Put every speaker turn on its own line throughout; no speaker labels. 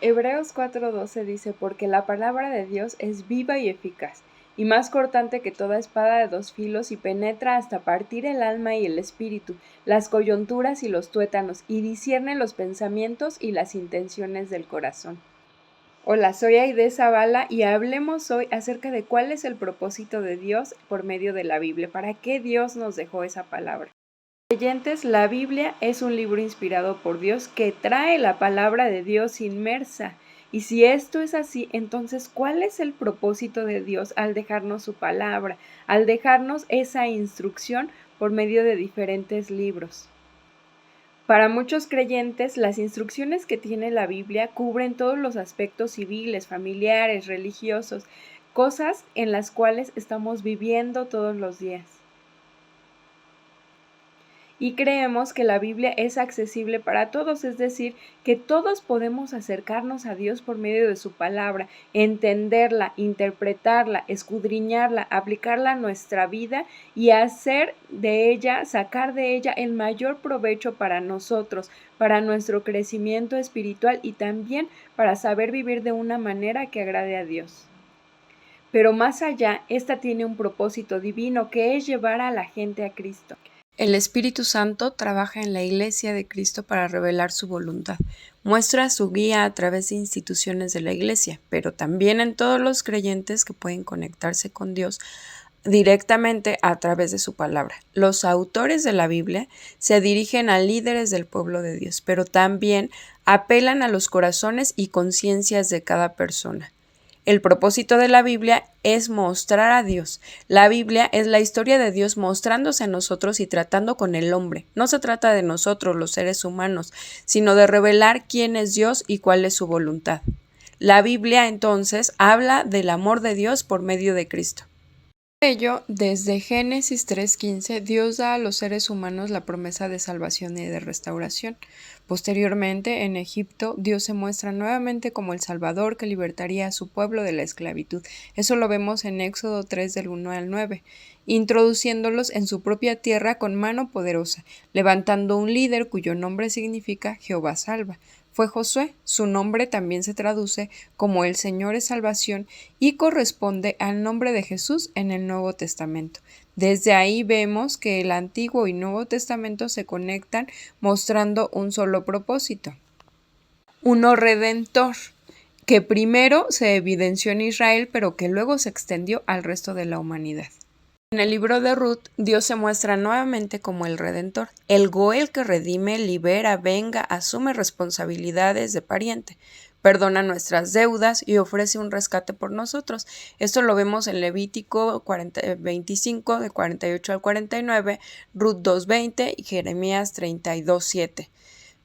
Hebreos 4:12 dice, porque la palabra de Dios es viva y eficaz, y más cortante que toda espada de dos filos, y penetra hasta partir el alma y el espíritu, las coyunturas y los tuétanos, y discierne los pensamientos y las intenciones del corazón. Hola, soy Aide Zavala y hablemos hoy acerca de cuál es el propósito de Dios por medio de la Biblia. ¿Para qué Dios nos dejó esa palabra? Creyentes, la Biblia es un libro inspirado por Dios que trae la palabra de Dios inmersa. Y si esto es así, entonces, ¿cuál es el propósito de Dios al dejarnos su palabra, al dejarnos esa instrucción por medio de diferentes libros? Para muchos creyentes, las instrucciones que tiene la Biblia cubren todos los aspectos civiles, familiares, religiosos, cosas en las cuales estamos viviendo todos los días. Y creemos que la Biblia es accesible para todos, es decir, que todos podemos acercarnos a Dios por medio de su palabra, entenderla, interpretarla, escudriñarla, aplicarla a nuestra vida y hacer de ella, sacar de ella el mayor provecho para nosotros, para nuestro crecimiento espiritual y también para saber vivir de una manera que agrade a Dios. Pero más allá, esta tiene un propósito divino que es llevar a la gente a Cristo. El Espíritu Santo trabaja en la Iglesia de Cristo para revelar su voluntad. Muestra su guía a través de instituciones de la Iglesia, pero también en todos los creyentes que pueden conectarse con Dios directamente a través de su palabra. Los autores de la Biblia se dirigen a líderes del pueblo de Dios, pero también apelan a los corazones y conciencias de cada persona. El propósito de la Biblia es mostrar a Dios. La Biblia es la historia de Dios mostrándose a nosotros y tratando con el hombre. No se trata de nosotros, los seres humanos, sino de revelar quién es Dios y cuál es su voluntad. La Biblia, entonces, habla del amor de Dios por medio de Cristo. Por ello, desde Génesis 3:15, Dios da a los seres humanos la promesa de salvación y de restauración. Posteriormente, en Egipto, Dios se muestra nuevamente como el Salvador que libertaría a su pueblo de la esclavitud. Eso lo vemos en Éxodo 3 del 1 al 9, introduciéndolos en su propia tierra con mano poderosa, levantando un líder cuyo nombre significa Jehová salva. Fue Josué, su nombre también se traduce como el Señor es salvación y corresponde al nombre de Jesús en el Nuevo Testamento. Desde ahí vemos que el Antiguo y Nuevo Testamento se conectan mostrando un solo propósito. Uno redentor, que primero se evidenció en Israel pero que luego se extendió al resto de la humanidad. En el libro de Ruth, Dios se muestra nuevamente como el Redentor, el Goel que redime, libera, venga, asume responsabilidades de pariente, perdona nuestras deudas y ofrece un rescate por nosotros. Esto lo vemos en Levítico 25, de 48 al 49, Ruth 2:20 y Jeremías 32:7.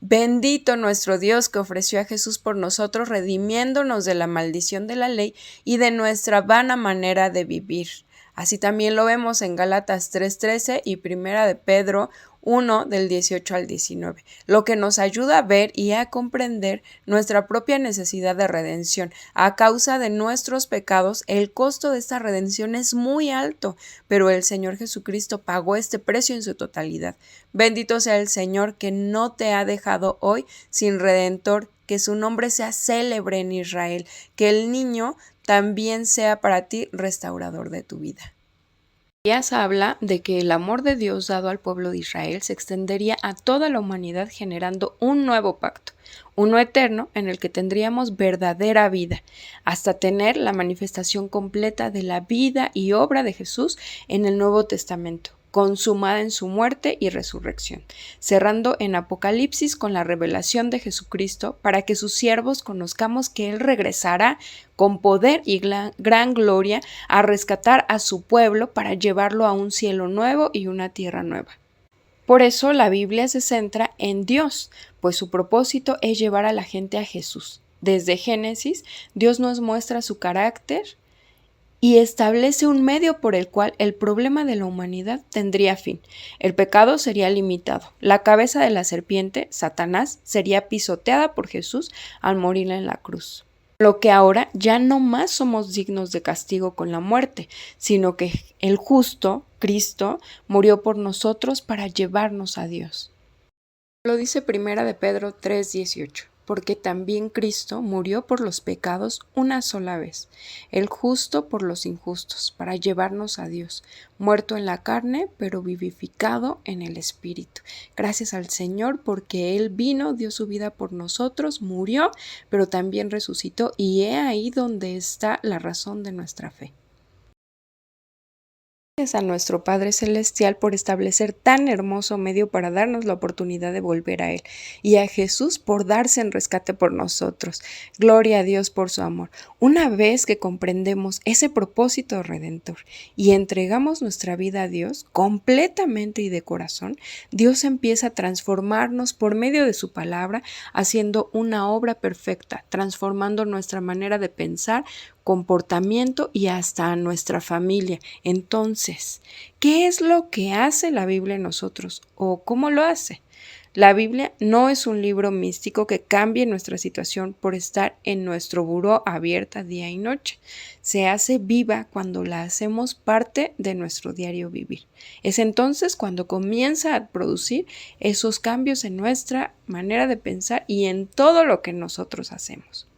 Bendito nuestro Dios que ofreció a Jesús por nosotros, redimiéndonos de la maldición de la ley y de nuestra vana manera de vivir. Así también lo vemos en Gálatas 3:13 y Primera de Pedro 1 del 18 al 19, lo que nos ayuda a ver y a comprender nuestra propia necesidad de redención. A causa de nuestros pecados, el costo de esta redención es muy alto, pero el Señor Jesucristo pagó este precio en su totalidad. Bendito sea el Señor que no te ha dejado hoy sin redentor, que su nombre sea célebre en Israel, que el niño también sea para ti restaurador de tu vida. Isaías habla de que el amor de Dios dado al pueblo de Israel se extendería a toda la humanidad generando un nuevo pacto, uno eterno en el que tendríamos verdadera vida, hasta tener la manifestación completa de la vida y obra de Jesús en el Nuevo Testamento, consumada en su muerte y resurrección, cerrando en Apocalipsis con la revelación de Jesucristo para que sus siervos conozcamos que Él regresará con poder y gran gloria a rescatar a su pueblo para llevarlo a un cielo nuevo y una tierra nueva. Por eso la Biblia se centra en Dios, pues su propósito es llevar a la gente a Jesús. Desde Génesis, Dios nos muestra su carácter y establece un medio por el cual el problema de la humanidad tendría fin. El pecado sería limitado. La cabeza de la serpiente, Satanás, sería pisoteada por Jesús al morir en la cruz. Lo que ahora ya no más somos dignos de castigo con la muerte, sino que el justo, Cristo, murió por nosotros para llevarnos a Dios. Lo dice Primera de Pedro 3:18. Porque también Cristo murió por los pecados una sola vez, el justo por los injustos, para llevarnos a Dios, muerto en la carne, pero vivificado en el Espíritu. Gracias al Señor, porque Él vino, dio su vida por nosotros, murió, pero también resucitó, y he ahí donde está la razón de nuestra fe. Gracias a nuestro Padre Celestial por establecer tan hermoso medio para darnos la oportunidad de volver a Él, y a Jesús por darse en rescate por nosotros. Gloria a Dios por su amor. Una vez que comprendemos ese propósito redentor y entregamos nuestra vida a Dios completamente y de corazón, Dios empieza a transformarnos por medio de su palabra, haciendo una obra perfecta, transformando nuestra manera de pensar, comportamiento y hasta a nuestra familia. Entonces, ¿qué es lo que hace la Biblia en nosotros o cómo lo hace? La Biblia no es un libro místico que cambie nuestra situación por estar en nuestro buró abierta día y noche. Se hace viva cuando la hacemos parte de nuestro diario vivir. Es entonces cuando comienza a producir esos cambios en nuestra manera de pensar y en todo lo que nosotros hacemos.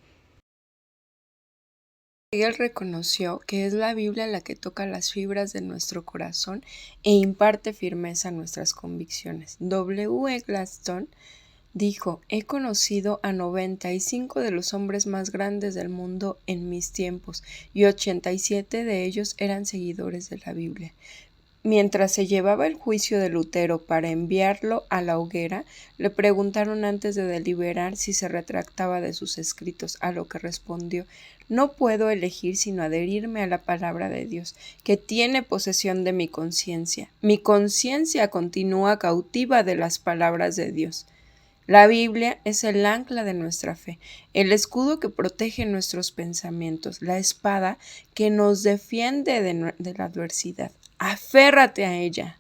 Miguel reconoció que es la Biblia la que toca las fibras de nuestro corazón e imparte firmeza a nuestras convicciones. W. E. Gladstone dijo: he conocido a 95 de los hombres más grandes del mundo en mis tiempos, y 87 de ellos eran seguidores de la Biblia. Mientras se llevaba el juicio de Lutero para enviarlo a la hoguera, le preguntaron antes de deliberar si se retractaba de sus escritos, a lo que respondió: no puedo elegir sino adherirme a la palabra de Dios, que tiene posesión de mi conciencia. Mi conciencia continúa cautiva de las palabras de Dios. La Biblia es el ancla de nuestra fe, el escudo que protege nuestros pensamientos, la espada que nos defiende de la adversidad. Aférrate a ella.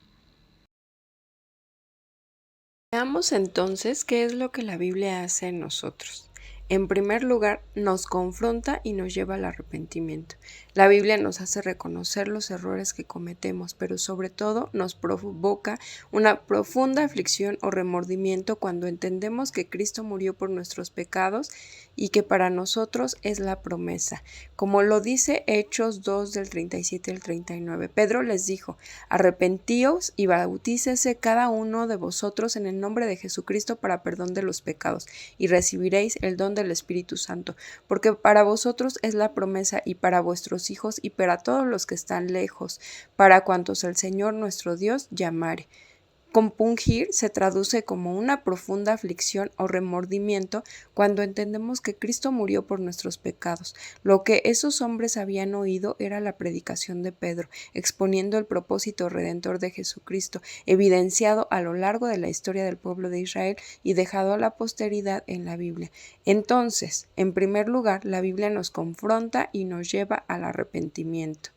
Veamos entonces qué es lo que la Biblia hace en nosotros. En primer lugar, nos confronta y nos lleva al arrepentimiento. La Biblia nos hace reconocer los errores que cometemos, pero sobre todo nos provoca una profunda aflicción o remordimiento cuando entendemos que Cristo murió por nuestros pecados y que para nosotros es la promesa. Como lo dice Hechos 2 del 37 al 39, Pedro les dijo: arrepentíos y bautícese cada uno de vosotros en el nombre de Jesucristo para perdón de los pecados, y recibiréis el don del Espíritu Santo, porque para vosotros es la promesa, y para vuestros hijos, y para todos los que están lejos, para cuantos el Señor nuestro Dios llamare. Compungir se traduce como una profunda aflicción o remordimiento cuando entendemos que Cristo murió por nuestros pecados. Lo que esos hombres habían oído era la predicación de Pedro, exponiendo el propósito redentor de Jesucristo, evidenciado a lo largo de la historia del pueblo de Israel y dejado a la posteridad en la Biblia. Entonces, en primer lugar, la Biblia nos confronta y nos lleva al arrepentimiento.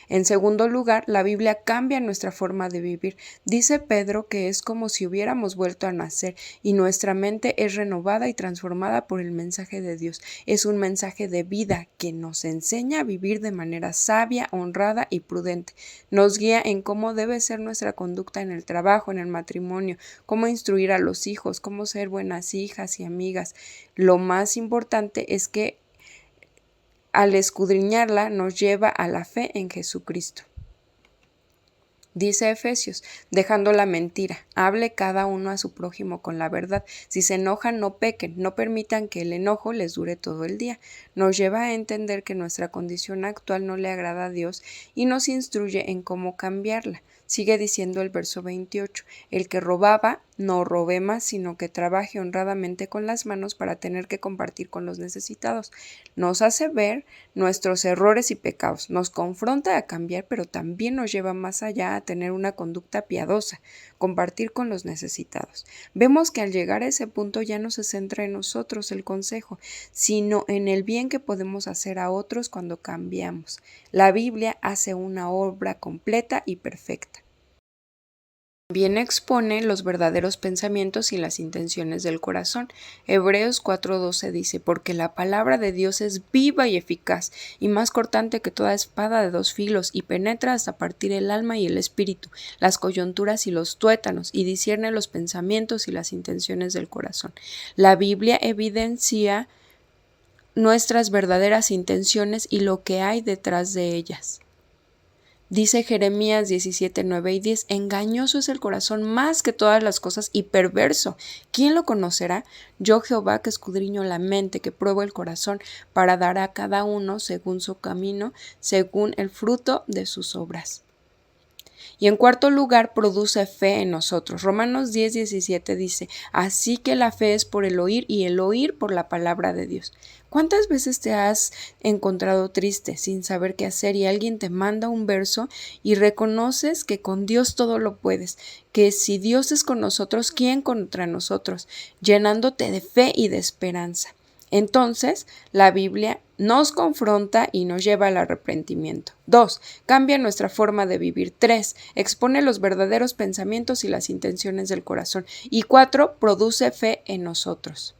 En segundo lugar, la Biblia cambia nuestra forma de vivir. Dice Pedro que es como si hubiéramos vuelto a nacer y nuestra mente es renovada y transformada por el mensaje de Dios. Es un mensaje de vida que nos enseña a vivir de manera sabia, honrada y prudente. Nos guía en cómo debe ser nuestra conducta en el trabajo, en el matrimonio, cómo instruir a los hijos, cómo ser buenas hijas y amigas. Lo más importante es que al escudriñarla nos lleva a la fe en Jesucristo. Dice Efesios: dejando la mentira, hable cada uno a su prójimo con la verdad. Si se enojan, no pequen, no permitan que el enojo les dure todo el día. Nos lleva a entender que nuestra condición actual no le agrada a Dios y nos instruye en cómo cambiarla. Sigue diciendo el verso 28, el que robaba, no robe más, sino que trabaje honradamente con las manos para tener que compartir con los necesitados. Nos hace ver nuestros errores y pecados, nos confronta a cambiar, pero también nos lleva más allá a tener una conducta piadosa, compartir con los necesitados. Vemos que al llegar a ese punto ya no se centra en nosotros el consejo, sino en el bien que podemos hacer a otros cuando cambiamos. La Biblia hace una obra completa y perfecta. También expone los verdaderos pensamientos y las intenciones del corazón. Hebreos 4:12 dice, porque la palabra de Dios es viva y eficaz, y más cortante que toda espada de dos filos, y penetra hasta partir el alma y el espíritu, las coyunturas y los tuétanos, y discierne los pensamientos y las intenciones del corazón. La Biblia evidencia nuestras verdaderas intenciones y lo que hay detrás de ellas. Dice Jeremías 17:9 y 10, engañoso es el corazón más que todas las cosas y perverso. ¿Quién lo conocerá? Yo Jehová que escudriño la mente, que pruebo el corazón, para dar a cada uno según su camino, según el fruto de sus obras. Y en cuarto lugar, produce fe en nosotros. Romanos 10:17 dice, así que la fe es por el oír y el oír por la palabra de Dios. ¿Cuántas veces te has encontrado triste sin saber qué hacer y alguien te manda un verso y reconoces que con Dios todo lo puedes, que si Dios es con nosotros, ¿quién contra nosotros? Llenándote de fe y de esperanza. Entonces, la Biblia nos confronta y nos lleva al arrepentimiento. 2. Cambia nuestra forma de vivir. 3. Expone los verdaderos pensamientos y las intenciones del corazón. Y 4. Produce fe en nosotros.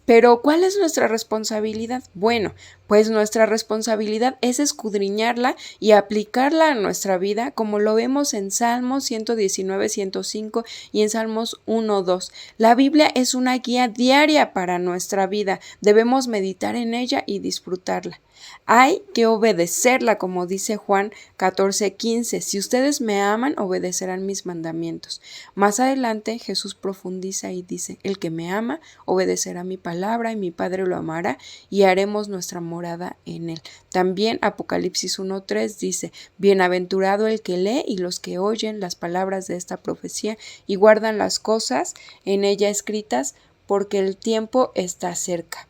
Pero, ¿cuál es nuestra responsabilidad? Bueno, pues nuestra responsabilidad es escudriñarla y aplicarla a nuestra vida, como lo vemos en Salmos 119, 105 y en Salmos 1, 2. La Biblia es una guía diaria para nuestra vida. Debemos meditar en ella y disfrutarla. Hay que obedecerla, como dice Juan 14:15. Si ustedes me aman, obedecerán mis mandamientos. Más adelante Jesús profundiza y dice, el que me ama, obedecerá mi palabra y mi Padre lo amará y haremos nuestra morada en él. También Apocalipsis 1:3 dice, bienaventurado el que lee y los que oyen las palabras de esta profecía y guardan las cosas en ella escritas, porque el tiempo está cerca.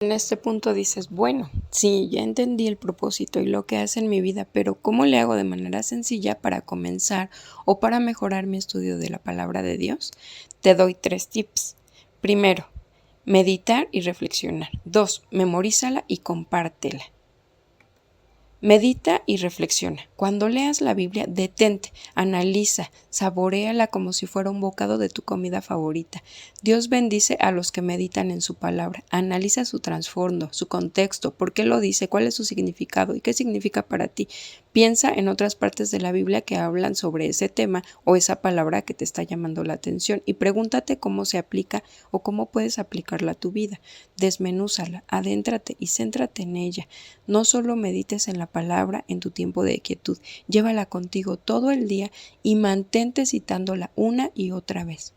En este punto dices, bueno, sí, ya entendí el propósito y lo que hace en mi vida, pero ¿cómo le hago de manera sencilla para comenzar o para mejorar mi estudio de la palabra de Dios? Te doy 3 tips. Primero, meditar y reflexionar. 2, memorízala y compártela. Medita y reflexiona. Cuando leas la Biblia, detente, analiza, saboréala como si fuera un bocado de tu comida favorita. Dios bendice a los que meditan en su palabra. Analiza su trasfondo, su contexto, por qué lo dice, cuál es su significado y qué significa para ti. Piensa en otras partes de la Biblia que hablan sobre ese tema o esa palabra que te está llamando la atención y pregúntate cómo se aplica o cómo puedes aplicarla a tu vida. Desmenúzala, adéntrate y céntrate en ella. No solo medites en la palabra en tu tiempo de quietud, llévala contigo todo el día y mantente citándola una y otra vez.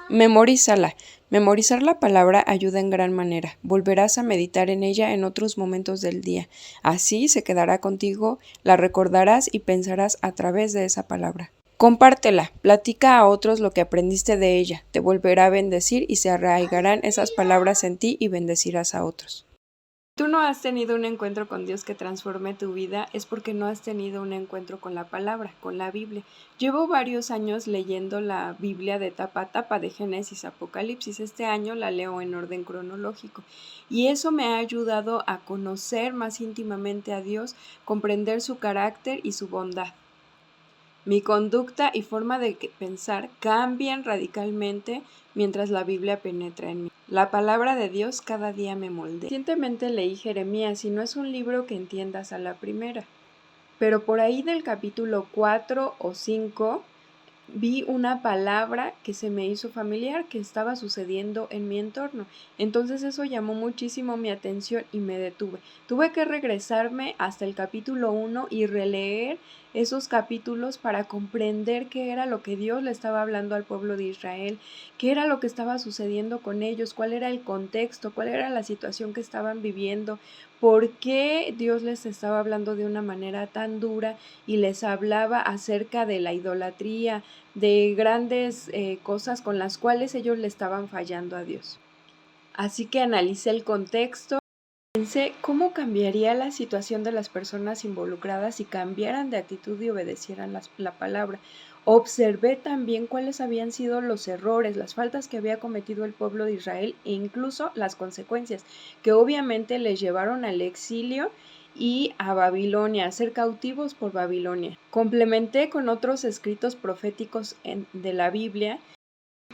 Memorízala. Memorizar la palabra ayuda en gran manera. Volverás a meditar en ella en otros momentos del día. Así se quedará contigo, la recordarás y pensarás a través de esa palabra. Compártela, platica a otros lo que aprendiste de ella. Te volverá a bendecir y se arraigarán esas palabras en ti y bendecirás a otros. Tú no has tenido un encuentro con Dios que transforme tu vida, es porque no has tenido un encuentro con la palabra, con la Biblia. Llevo varios años leyendo la Biblia de tapa a tapa, de Génesis a Apocalipsis. Este año la leo en orden cronológico y eso me ha ayudado a conocer más íntimamente a Dios, comprender su carácter y su bondad. Mi conducta y forma de pensar cambian radicalmente mientras la Biblia penetra en mí. La palabra de Dios cada día me moldea. Recientemente leí Jeremías y no es un libro que entiendas a la primera, pero por ahí del capítulo 4 o 5 vi una palabra que se me hizo familiar, que estaba sucediendo en mi entorno. Entonces eso llamó muchísimo mi atención y me detuve. Tuve que regresarme hasta el capítulo 1 y releer esos capítulos para comprender qué era lo que Dios le estaba hablando al pueblo de Israel, qué era lo que estaba sucediendo con ellos, cuál era el contexto, cuál era la situación que estaban viviendo, por qué Dios les estaba hablando de una manera tan dura y les hablaba acerca de la idolatría, de grandes cosas con las cuales ellos le estaban fallando a Dios. Así que analicé el contexto, pensé cómo cambiaría la situación de las personas involucradas si cambiaran de actitud y obedecieran la palabra. Observé también cuáles habían sido los errores, las faltas que había cometido el pueblo de Israel e incluso las consecuencias que obviamente les llevaron al exilio y a Babilonia, a ser cautivos por Babilonia. Complementé con otros escritos proféticos de la Biblia,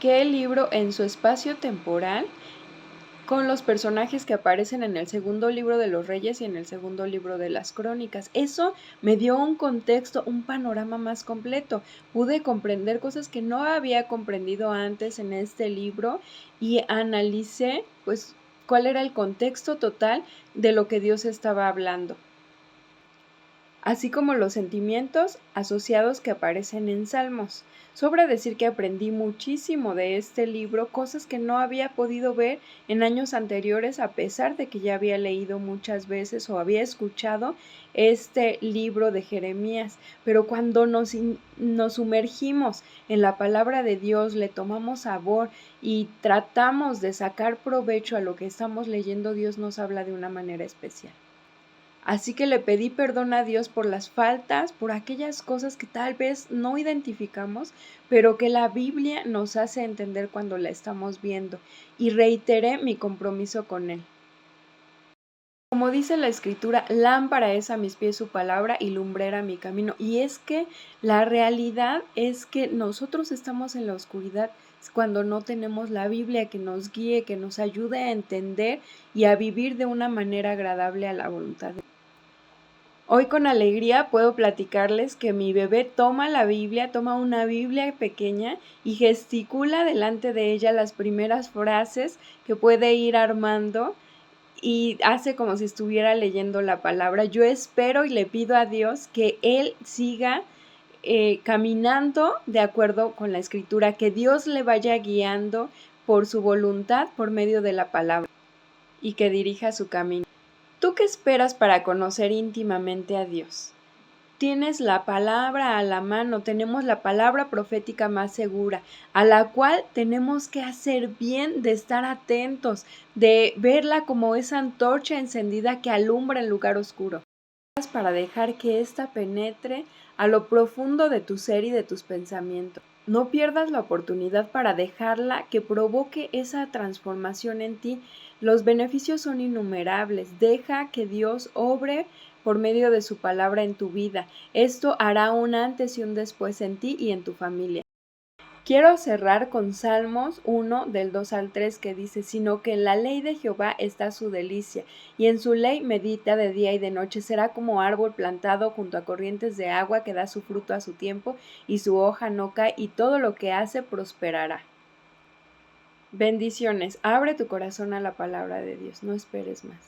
que el libro en su espacio temporal con los personajes que aparecen en el segundo libro de los Reyes y en el segundo libro de las Crónicas. Eso me dio un contexto, un panorama más completo. Pude comprender cosas que no había comprendido antes en este libro y analicé, pues, cuál era el contexto total de lo que Dios estaba hablando, así como los sentimientos asociados que aparecen en Salmos. Sobra decir que aprendí muchísimo de este libro, cosas que no había podido ver en años anteriores, a pesar de que ya había leído muchas veces o había escuchado este libro de Jeremías. Pero cuando nos sumergimos en la palabra de Dios, le tomamos sabor y tratamos de sacar provecho a lo que estamos leyendo, Dios nos habla de una manera especial. Así que le pedí perdón a Dios por las faltas, por aquellas cosas que tal vez no identificamos, pero que la Biblia nos hace entender cuando la estamos viendo, y reiteré mi compromiso con Él. Como dice la Escritura, lámpara es a mis pies su palabra y lumbrera mi camino. Y es que la realidad es que nosotros estamos en la oscuridad cuando no tenemos la Biblia que nos guíe, que nos ayude a entender y a vivir de una manera agradable a la voluntad de Dios. Hoy con alegría puedo platicarles que mi bebé toma la Biblia, toma una Biblia pequeña y gesticula delante de ella las primeras frases que puede ir armando y hace como si estuviera leyendo la palabra. Yo espero y le pido a Dios que él siga caminando de acuerdo con la Escritura, que Dios le vaya guiando por su voluntad por medio de la palabra y que dirija su camino. ¿Tú qué esperas para conocer íntimamente a Dios? Tienes la palabra a la mano, tenemos la palabra profética más segura, a la cual tenemos que hacer bien de estar atentos, de verla como esa antorcha encendida que alumbra el lugar oscuro, para dejar que ésta penetre a lo profundo de tu ser y de tus pensamientos. No pierdas la oportunidad para dejarla que provoque esa transformación en ti. Los beneficios son innumerables. Deja que Dios obre por medio de su palabra en tu vida. Esto hará un antes y un después en ti y en tu familia. Quiero cerrar con Salmos 1 del 2 al 3 que dice: sino que en la ley de Jehová está su delicia, y en su ley medita de día y de noche. Será como árbol plantado junto a corrientes de agua, que da su fruto a su tiempo, y su hoja no cae, y todo lo que hace prosperará. Bendiciones. Abre tu corazón a la palabra de Dios. No esperes más.